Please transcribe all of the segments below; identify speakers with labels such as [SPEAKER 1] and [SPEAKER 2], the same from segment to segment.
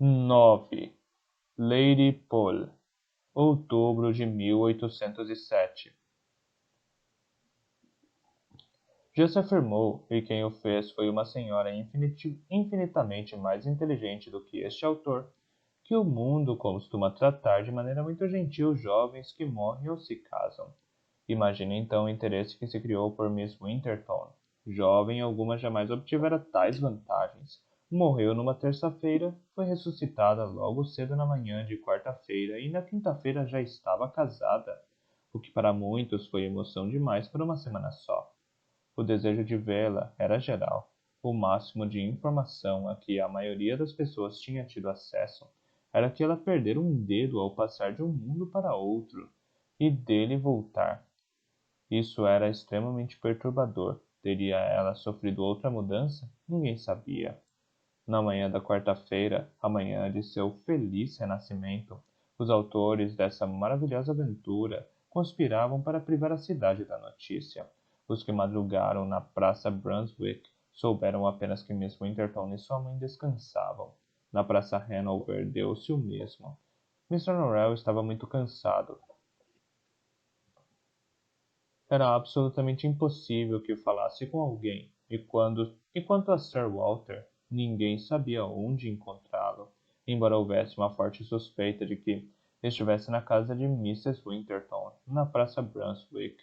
[SPEAKER 1] 9. Lady Pole, outubro de 1807. Já se afirmou, e quem o fez foi uma senhora infinitamente mais inteligente do que este autor, que o mundo costuma tratar de maneira muito gentil jovens que morrem ou se casam. Imagine então o interesse que se criou por Miss Winterton. Jovem alguma jamais obtivera tais vantagens. Morreu numa terça-feira, foi ressuscitada logo cedo na manhã de quarta-feira e na quinta-feira já estava casada, o que para muitos foi emoção demais por uma semana só. O desejo de vê-la era geral. O máximo de informação a que a maioria das pessoas tinha tido acesso era que ela perdera um dedo ao passar de um mundo para outro e dele voltar. Isso era extremamente perturbador. Teria ela sofrido outra mudança? Ninguém sabia. Na manhã da quarta-feira, a manhã de seu feliz renascimento, os autores dessa maravilhosa aventura conspiravam para privar a cidade da notícia. Os que madrugaram na Praça Brunswick souberam apenas que Miss Winterton e sua mãe descansavam. Na Praça Hanover deu-se o mesmo. Mr. Norrell estava muito cansado. Era absolutamente impossível que falasse com alguém, e quanto a Sir Walter, ninguém sabia onde encontrá-lo, embora houvesse uma forte suspeita de que estivesse na casa de Mrs. Winterton, na Praça Brunswick.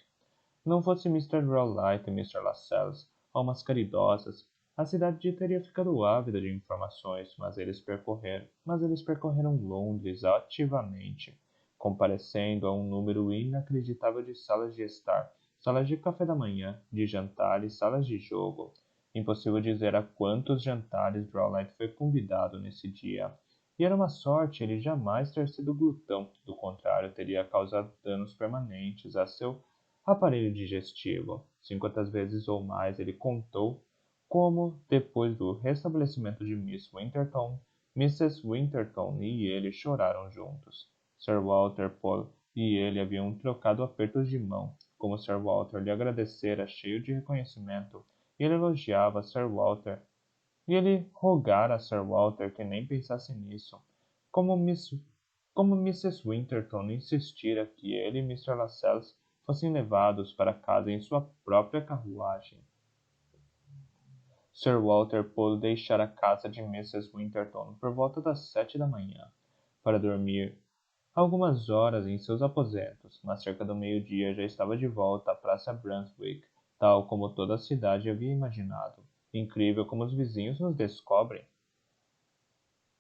[SPEAKER 1] Não fosse Mr. Rowlight e Mr. Lascelles, almas caridosas, a cidade teria ficado ávida de informações, mas eles percorreram Londres ativamente, comparecendo a um número inacreditável de salas de estar, salas de café da manhã, de jantar e salas de jogo. Impossível dizer a quantos jantares Rowlight foi convidado nesse dia. E era uma sorte ele jamais ter sido glutão, do contrário, teria causado danos permanentes a seu aparelho digestivo. 50 vezes ou mais ele contou como, depois do restabelecimento de Miss Winterton, Mrs. Winterton e ele choraram juntos. Sir Walter Pole e ele haviam trocado apertos de mão, como Sir Walter lhe agradecera cheio de reconhecimento, e ele elogiava Sir Walter, e ele rogara a Sir Walter que nem pensasse nisso, como como Mrs. Winterton insistira que ele e Mr. Lascelles fossem levados para casa em sua própria carruagem. Sir Walter Pole deixara a casa de Mrs. Winterton por volta das 7 da manhã, para dormir algumas horas em seus aposentos, mas cerca do meio-dia já estava de volta à Praça Brunswick, tal como toda a cidade havia imaginado. Incrível como os vizinhos nos descobrem.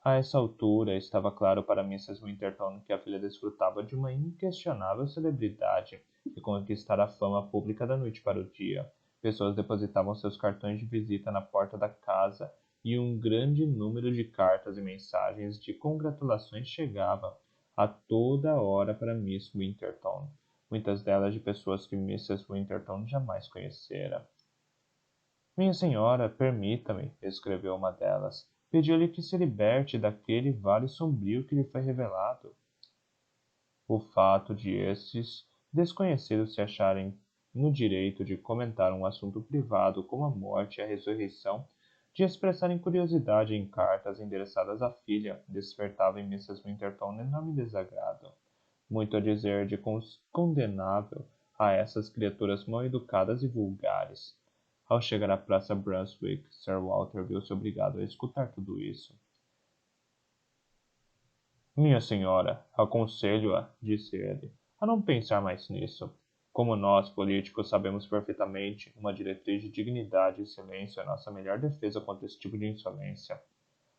[SPEAKER 1] A essa altura, estava claro para Mrs. Winterton que a filha desfrutava de uma inquestionável celebridade que conquistara a fama pública da noite para o dia. Pessoas depositavam seus cartões de visita na porta da casa e um grande número de cartas e mensagens de congratulações chegava a toda hora para Miss Winterton, muitas delas de pessoas que Mrs. Winterton jamais conhecera. Minha senhora, permita-me, escreveu uma delas, pediu-lhe que se liberte daquele vale sombrio que lhe foi revelado. O fato de esses desconhecidos se acharem no direito de comentar um assunto privado como a morte e a ressurreição, de expressarem curiosidade em cartas endereçadas à filha, despertava em Mrs. Winterton enorme desagrado. Muito a dizer de condenável a essas criaturas mal educadas e vulgares. Ao chegar à Praça Brunswick, Sir Walter viu-se obrigado a escutar tudo isso. Minha senhora, aconselho-a, disse ele, a não pensar mais nisso. Como nós, políticos, sabemos perfeitamente, uma diretriz de dignidade e silêncio é nossa melhor defesa contra esse tipo de insolência.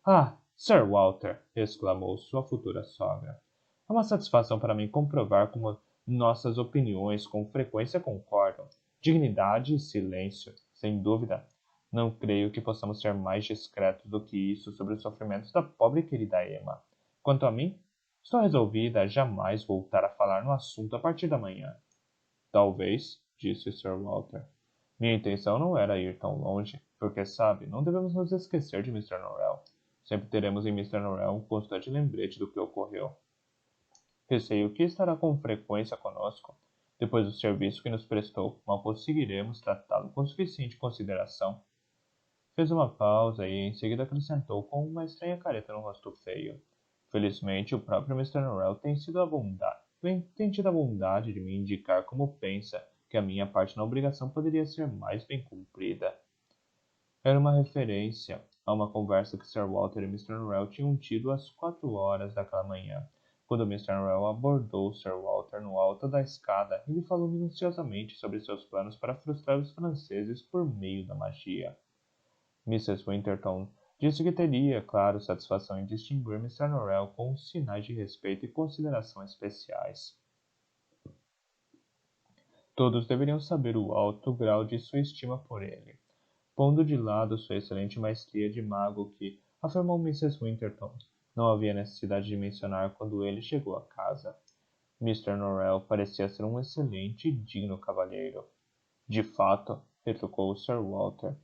[SPEAKER 1] Ah, Sir Walter! Exclamou sua futura sogra. É uma satisfação para mim comprovar como nossas opiniões com frequência concordam. Dignidade e silêncio, sem dúvida. Não creio que possamos ser mais discretos do que isso sobre os sofrimentos da pobre e querida Emma. Quanto a mim, estou resolvida a jamais voltar a falar no assunto a partir da manhã. Talvez, disse Sir Walter. Minha intenção não era ir tão longe, porque, sabe, não devemos nos esquecer de Mr. Norrell. Sempre teremos em Mr. Norrell um constante lembrete do que ocorreu. Receio que estará com frequência conosco. Depois do serviço que nos prestou, mal conseguiremos tratá-lo com suficiente consideração. Fez uma pausa e em seguida acrescentou com uma estranha careta no rosto feio. Felizmente, o próprio Mr. Norrell tem tido a bondade de me indicar como pensa que a minha parte na obrigação poderia ser mais bem cumprida. Era uma referência a uma conversa que Sir Walter e Mr. Norrell tinham tido às 4 horas daquela manhã, quando Mr. Norrell abordou Sir Walter no alto da escada e lhe falou minuciosamente sobre seus planos para frustrar os franceses por meio da magia. Mrs. Winterton disse que teria, claro, satisfação em distinguir Mr. Norrell com sinais de respeito e consideração especiais. Todos deveriam saber o alto grau de sua estima por ele, pondo de lado sua excelente maestria de mago que, afirmou Mrs. Winterton, não havia necessidade de mencionar quando ele chegou à casa. Mr. Norrell parecia ser um excelente e digno cavalheiro. De fato, retrucou Sir Walter.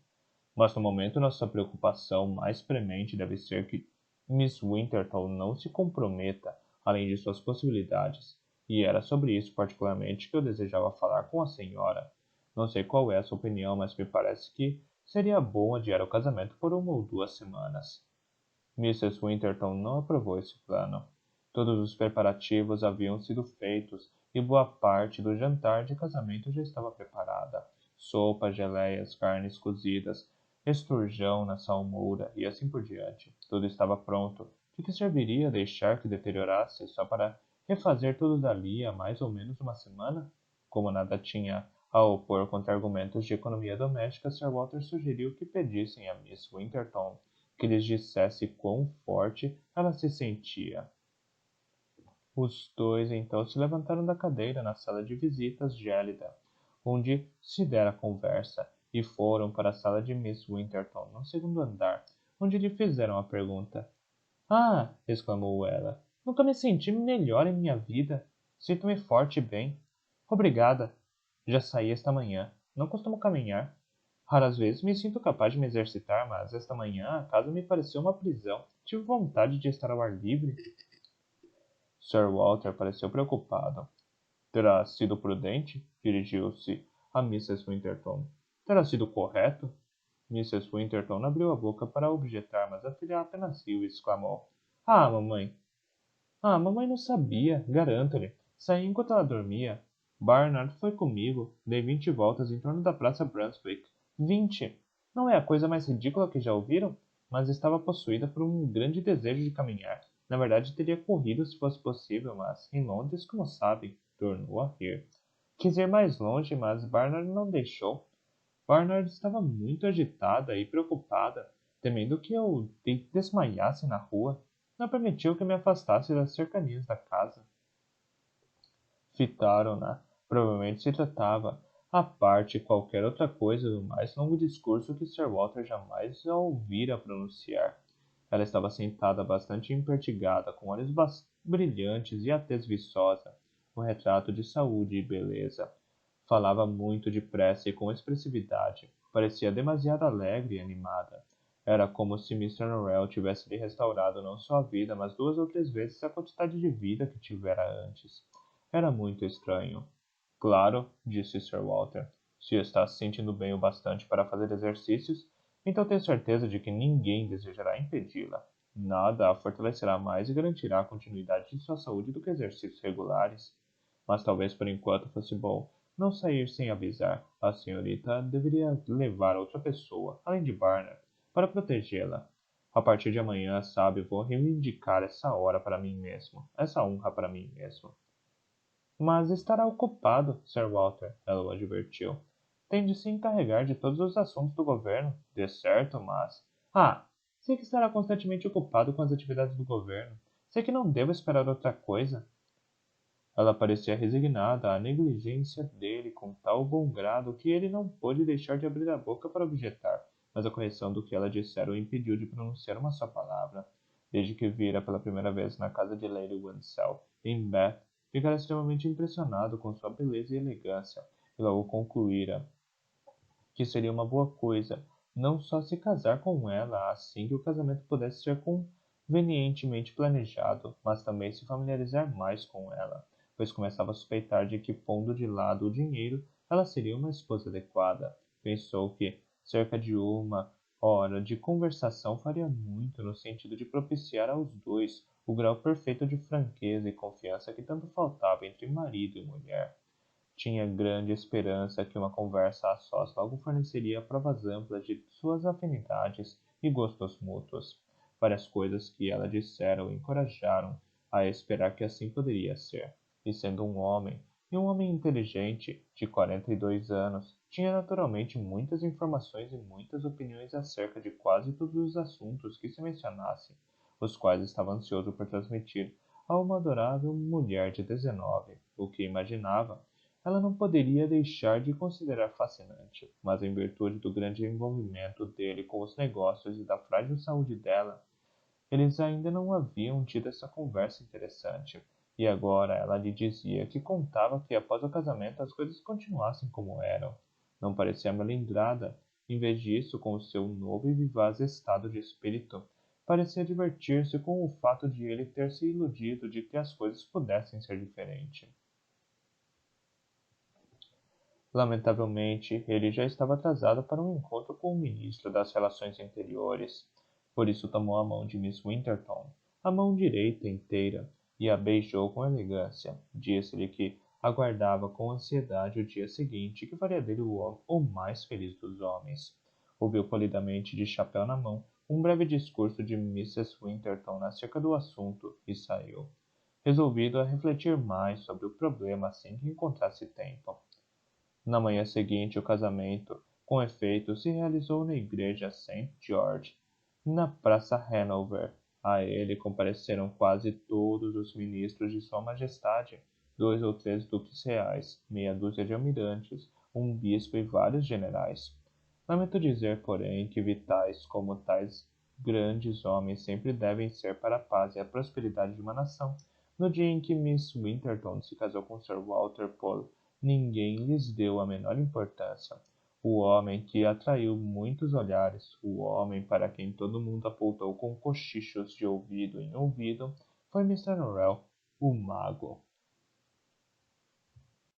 [SPEAKER 1] Mas no momento nossa preocupação mais premente deve ser que Miss Winterton não se comprometa além de suas possibilidades, e era sobre isso particularmente que eu desejava falar com a senhora. Não sei qual é a sua opinião, mas me parece que seria bom adiar o casamento por 1 ou 2 semanas. Mrs. Winterton não aprovou esse plano. Todos os preparativos haviam sido feitos e boa parte do jantar de casamento já estava preparada. Sopa, geleias, carnes cozidas, esturjão na salmoura e assim por diante. Tudo estava pronto. De que serviria deixar que deteriorasse só para refazer tudo dali a mais ou menos 1 semana? Como nada tinha a opor contra argumentos de economia doméstica, Sir Walter sugeriu que pedissem a Miss Winterton que lhes dissesse quão forte ela se sentia. Os dois então se levantaram da cadeira na sala de visitas gélida, onde se dera conversa, e foram para a sala de Miss Winterton, no segundo andar, onde lhe fizeram a pergunta. Ah! Exclamou ela. Nunca me senti melhor em minha vida. Sinto-me forte e bem. Obrigada. Já saí esta manhã. Não costumo caminhar. Raras vezes me sinto capaz de me exercitar, mas esta manhã a casa me pareceu uma prisão. Tive vontade de estar ao ar livre. Sir Walter pareceu preocupado. Terá sido prudente? Dirigiu-se a Mrs. Winterton. Terá sido correto? Mrs. Winterton abriu a boca para objetar, mas a filha apenas riu e exclamou. Ah, mamãe! Ah, mamãe não sabia, garanto-lhe. Saí enquanto ela dormia. Barnard foi comigo. Dei 20 voltas em torno da Praça Brunswick. 20! Não é a coisa mais ridícula que já ouviram? Mas estava possuída por um grande desejo de caminhar. Na verdade, teria corrido se fosse possível, mas em Londres, como sabem, tornou a rir. Quis ir mais longe, mas Barnard não deixou. Barnard estava muito agitada e preocupada, temendo que eu desmaiasse na rua. Não permitiu que me afastasse das cercanias da casa. Fitaram-na. Provavelmente se tratava, à parte qualquer outra coisa, do mais longo discurso que Sir Walter jamais a ouvira pronunciar. Ela estava sentada bastante empertigada, com olhos brilhantes e a tez viçosa, um retrato de saúde e beleza. Falava muito depressa e com expressividade. Parecia demasiado alegre e animada. Era como se Mr. Norrell tivesse lhe restaurado não só a vida, mas 2 ou 3 vezes a quantidade de vida que tivera antes. Era muito estranho. Claro, disse Sir Walter. Se está se sentindo bem o bastante para fazer exercícios, então tenho certeza de que ninguém desejará impedi-la. Nada a fortalecerá mais e garantirá a continuidade de sua saúde do que exercícios regulares. Mas talvez por enquanto fosse bom não sair sem avisar. A senhorita deveria levar outra pessoa, além de Barnard, para protegê-la. A partir de amanhã, sabe, vou reivindicar essa hora para mim mesmo, essa honra para mim mesmo. Mas estará ocupado, Sir Walter, ela o advertiu. Tem de se encarregar de todos os assuntos do governo, de certo, mas... Ah, sei que estará constantemente ocupado com as atividades do governo. Sei que não devo esperar outra coisa. Ela parecia resignada à negligência dele com tal bom grado que ele não pôde deixar de abrir a boca para objetar, mas a correção do que ela dissera o impediu de pronunciar uma só palavra. Desde que vira pela primeira vez na casa de Lady Winsell, em Bath, ficara extremamente impressionado com sua beleza e elegância, e logo concluíra que seria uma boa coisa não só se casar com ela assim que o casamento pudesse ser convenientemente planejado, mas também se familiarizar mais com ela, pois começava a suspeitar de que, pondo de lado o dinheiro, ela seria uma esposa adequada. Pensou que, cerca de Ora, de conversação faria muito no sentido de propiciar aos dois o grau perfeito de franqueza e confiança que tanto faltava entre marido e mulher. Tinha grande esperança que uma conversa a sós logo forneceria provas amplas de suas afinidades e gostos mútuos. Várias coisas que ela dissera o encorajaram a esperar que assim poderia ser. E sendo um homem inteligente, de 42 anos, tinha naturalmente muitas informações e muitas opiniões acerca de quase todos os assuntos que se mencionassem, os quais estava ansioso por transmitir a uma adorável mulher de 19, o que imaginava ela não poderia deixar de considerar fascinante, mas em virtude do grande envolvimento dele com os negócios e da frágil saúde dela, eles ainda não haviam tido essa conversa interessante. E agora ela lhe dizia que contava que após o casamento as coisas continuassem como eram. Não parecia melindrada. Em vez disso, com o seu novo e vivaz estado de espírito, parecia divertir-se com o fato de ele ter se iludido de que as coisas pudessem ser diferentes. Lamentavelmente, ele já estava atrasado para um encontro com o ministro das Relações Interiores. Por isso tomou a mão de Miss Winterton, a mão direita inteira, e a beijou com elegância. Disse-lhe que aguardava com ansiedade o dia seguinte, que faria dele o mais feliz dos homens. Ouviu polidamente, de chapéu na mão, um breve discurso de Mrs. Winterton acerca do assunto e saiu, resolvido a refletir mais sobre o problema assim que encontrasse tempo. Na manhã seguinte, o casamento, com efeito, se realizou na igreja St. George, na Praça Hanover. A ele compareceram quase todos os ministros de Sua Majestade, 2 ou 3 duques reais, meia dúzia de almirantes, um bispo e vários generais. Lamento dizer, porém, que vitais como tais grandes homens sempre devem ser para a paz e a prosperidade de uma nação. No dia em que Miss Winterton se casou com Sir Walter Pole, ninguém lhes deu a menor importância. O homem que atraiu muitos olhares, o homem para quem todo mundo apontou com cochichos de ouvido em ouvido, foi Mr. Norrell, o mago.